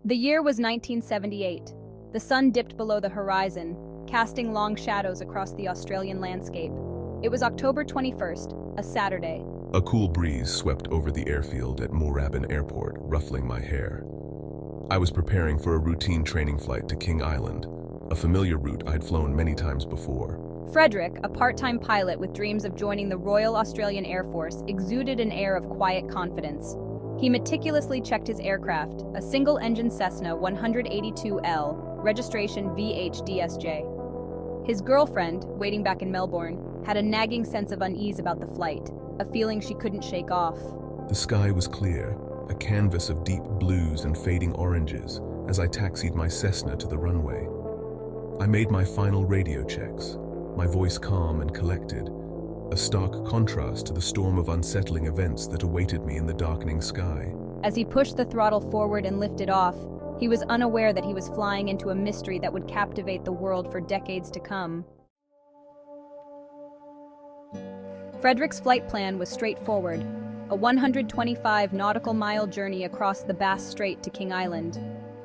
The year was 1978. The sun dipped below the horizon, casting long shadows across the Australian landscape. It was October 21st, a Saturday. A cool breeze swept over the airfield at Moorabbin Airport, ruffling my hair. I was preparing for a routine training flight to King Island, a familiar route I'd flown many times before. Frederick, a part-time pilot with dreams of joining the Royal Australian Air Force, exuded an air of quiet confidence. He meticulously checked his aircraft, a single-engine Cessna 182L, registration VHDSJ. His girlfriend, waiting back in Melbourne, had a nagging sense of unease about the flight, a feeling she couldn't shake off. The sky was clear, a canvas of deep blues and fading oranges, as I taxied my Cessna to the runway. I made my final radio checks, my voice calm and collected, a stark contrast to the storm of unsettling events that awaited me in the darkening sky. As he pushed the throttle forward and lifted off, he was unaware that he was flying into a mystery that would captivate the world for decades to come. Frederick's flight plan was straightforward, a 125 nautical mile journey across the Bass Strait to King Island.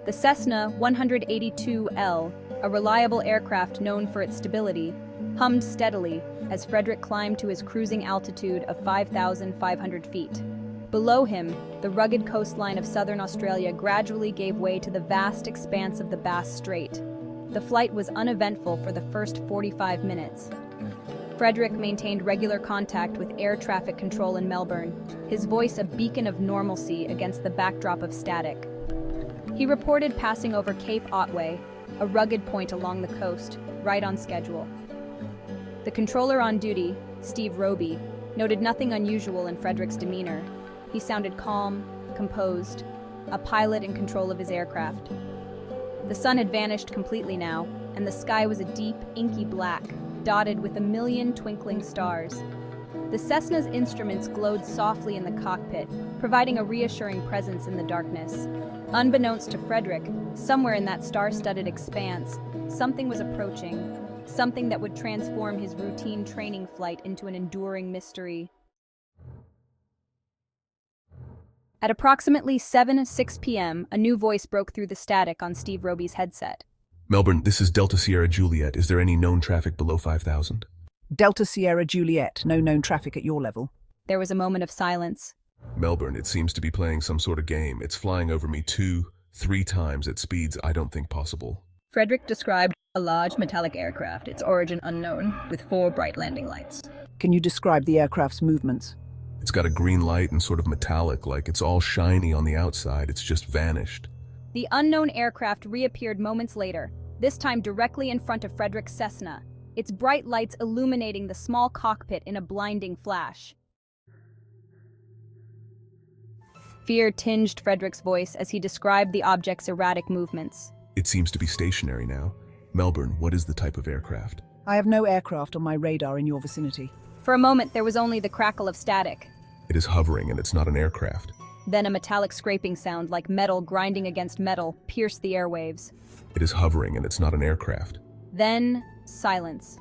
The Cessna 182L, a reliable aircraft known for its stability, hummed steadily as Frederick climbed to his cruising altitude of 5,500 feet. Below him, the rugged coastline of southern Australia gradually gave way to the vast expanse of the Bass Strait. The flight was uneventful for the first 45 minutes. Frederick maintained regular contact with air traffic control in Melbourne, his voice a beacon of normalcy against the backdrop of static. He reported passing over Cape Otway, a rugged point along the coast, right on schedule. The controller on duty, Steve Roby, noted nothing unusual in Frederick's demeanor. He sounded calm, composed, a pilot in control of his aircraft. The sun had vanished completely now, and the sky was a deep, inky black, dotted with a million twinkling stars. The Cessna's instruments glowed softly in the cockpit, providing a reassuring presence in the darkness. Unbeknownst to Frederick, somewhere in that star-studded expanse, something was approaching, something that would transform his routine training flight into an enduring mystery. At approximately 7:06 p.m., a new voice broke through the static on Steve Roby's headset. Melbourne, this is Delta Sierra Juliet. Is there any known traffic below 5,000? Delta Sierra Juliet, no known traffic at your level. There was a moment of silence. Melbourne, it seems to be playing some sort of game. It's flying over me 2-3 times at speeds I don't think possible. Frederick described a large metallic aircraft, its origin unknown, with 4 bright landing lights. Can you describe the aircraft's movements? It's got a green light and sort of metallic, like it's all shiny on the outside. It's just vanished. The unknown aircraft reappeared moments later, this time directly in front of Frederick's Cessna, its bright lights illuminating the small cockpit in a blinding flash. Fear tinged Frederick's voice as he described the object's erratic movements. It seems to be stationary now. Melbourne, what is the type of aircraft? I have no aircraft on my radar in your vicinity. For a moment, there was only the crackle of static. It is hovering and it's not an aircraft. Then a metallic scraping sound, like metal grinding against metal, pierced the airwaves. It is hovering and it's not an aircraft. Then, silence.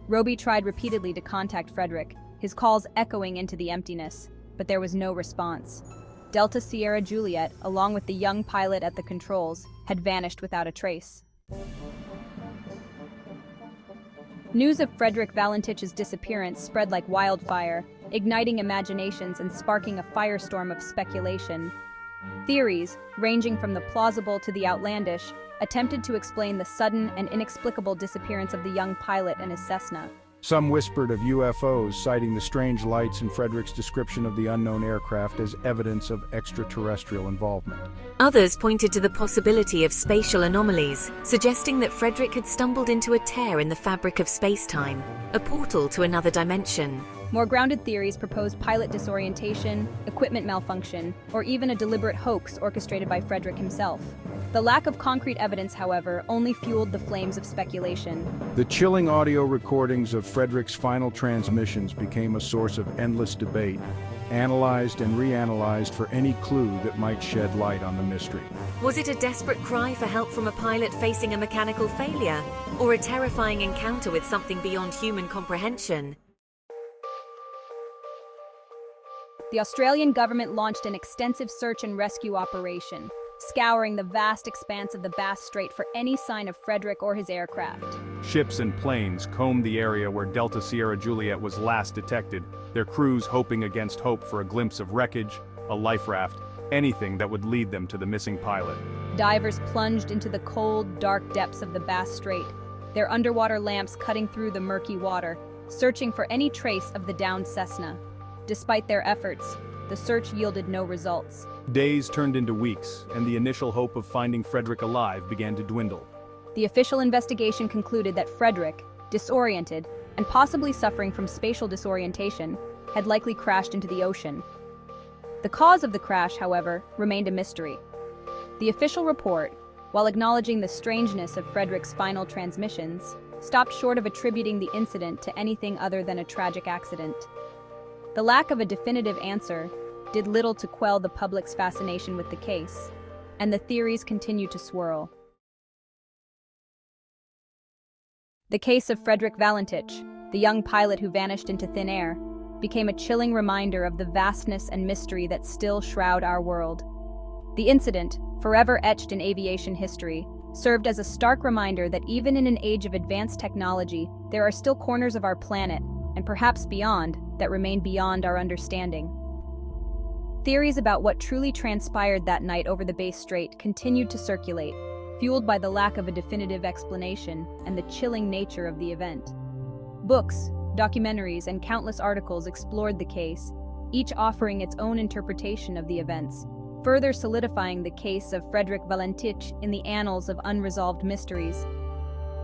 Roby tried repeatedly to contact Frederick, his calls echoing into the emptiness, but there was no response. Delta Sierra Juliet, along with the young pilot at the controls, had vanished without a trace. News of Frederick Valentich's disappearance spread like wildfire, igniting imaginations and sparking a firestorm of speculation. Theories, ranging from the plausible to the outlandish, attempted to explain the sudden and inexplicable disappearance of the young pilot and his Cessna. Some whispered of UFOs, citing the strange lights in Frederick's description of the unknown aircraft as evidence of extraterrestrial involvement. Others pointed to the possibility of spatial anomalies, suggesting that Frederick had stumbled into a tear in the fabric of space-time, a portal to another dimension. More grounded theories proposed pilot disorientation, equipment malfunction, or even a deliberate hoax orchestrated by Frederick himself. The lack of concrete evidence, however, only fueled the flames of speculation. The chilling audio recordings of Frederick's final transmissions became a source of endless debate, analyzed and reanalyzed for any clue that might shed light on the mystery. Was it a desperate cry for help from a pilot facing a mechanical failure, or a terrifying encounter with something beyond human comprehension? The Australian government launched an extensive search and rescue operation. scouring the vast expanse of the Bass Strait for any sign of Frederick or his aircraft. Ships and planes combed the area where Delta Sierra Juliet was last detected, their crews hoping against hope for a glimpse of wreckage, a life raft, anything that would lead them to the missing pilot. Divers plunged into the cold, dark depths of the Bass Strait, their underwater lamps cutting through the murky water, searching for any trace of the downed Cessna. Despite their efforts, the search yielded no results. Days turned into weeks, and the initial hope of finding Frederick alive began to dwindle. The official investigation concluded that Frederick, disoriented and possibly suffering from spatial disorientation, had likely crashed into the ocean. The cause of the crash, however, remained a mystery. The official report, while acknowledging the strangeness of Frederick's final transmissions, stopped short of attributing the incident to anything other than a tragic accident. The lack of a definitive answer did little to quell the public's fascination with the case, and the theories continued to swirl. The case of Frederick Valentich, the young pilot who vanished into thin air, became a chilling reminder of the vastness and mystery that still shroud our world. The incident, forever etched in aviation history, served as a stark reminder that even in an age of advanced technology, there are still corners of our planet, and perhaps beyond, that remain beyond our understanding. Theories about what truly transpired that night over the Bass Strait continued to circulate, fueled by the lack of a definitive explanation and the chilling nature of the event. Books, documentaries, and countless articles explored the case, each offering its own interpretation of the events, further solidifying the case of Frederick Valentich in the annals of unresolved mysteries.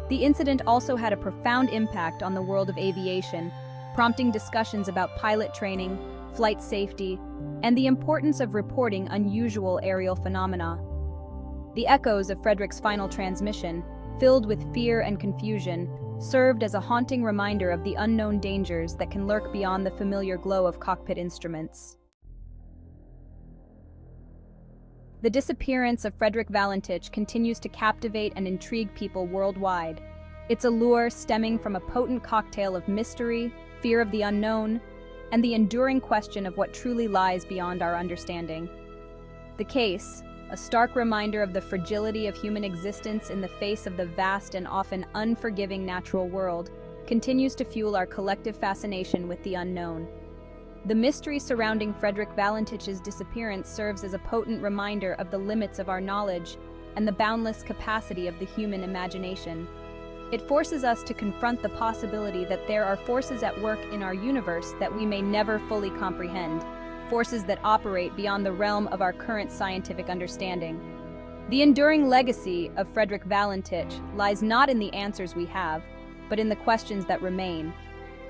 The incident also had a profound impact on the world of aviation, prompting discussions about pilot training, flight safety, and the importance of reporting unusual aerial phenomena. The echoes of Frederick's final transmission, filled with fear and confusion, served as a haunting reminder of the unknown dangers that can lurk beyond the familiar glow of cockpit instruments. The disappearance of Frederick Valentich continues to captivate and intrigue people worldwide, its allure stemming from a potent cocktail of mystery, fear of the unknown, and the enduring question of what truly lies beyond our understanding. The case, a stark reminder of the fragility of human existence in the face of the vast and often unforgiving natural world, continues to fuel our collective fascination with the unknown. The mystery surrounding Frederick Valentich's disappearance serves as a potent reminder of the limits of our knowledge and the boundless capacity of the human imagination. It forces us to confront the possibility that there are forces at work in our universe that we may never fully comprehend, forces that operate beyond the realm of our current scientific understanding. The enduring legacy of Frederick Valentich lies not in the answers we have, but in the questions that remain.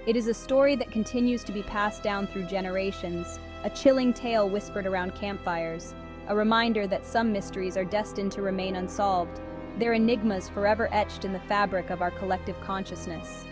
It is a story that continues to be passed down through generations, a chilling tale whispered around campfires, a reminder that some mysteries are destined to remain unsolved, their enigmas forever etched in the fabric of our collective consciousness.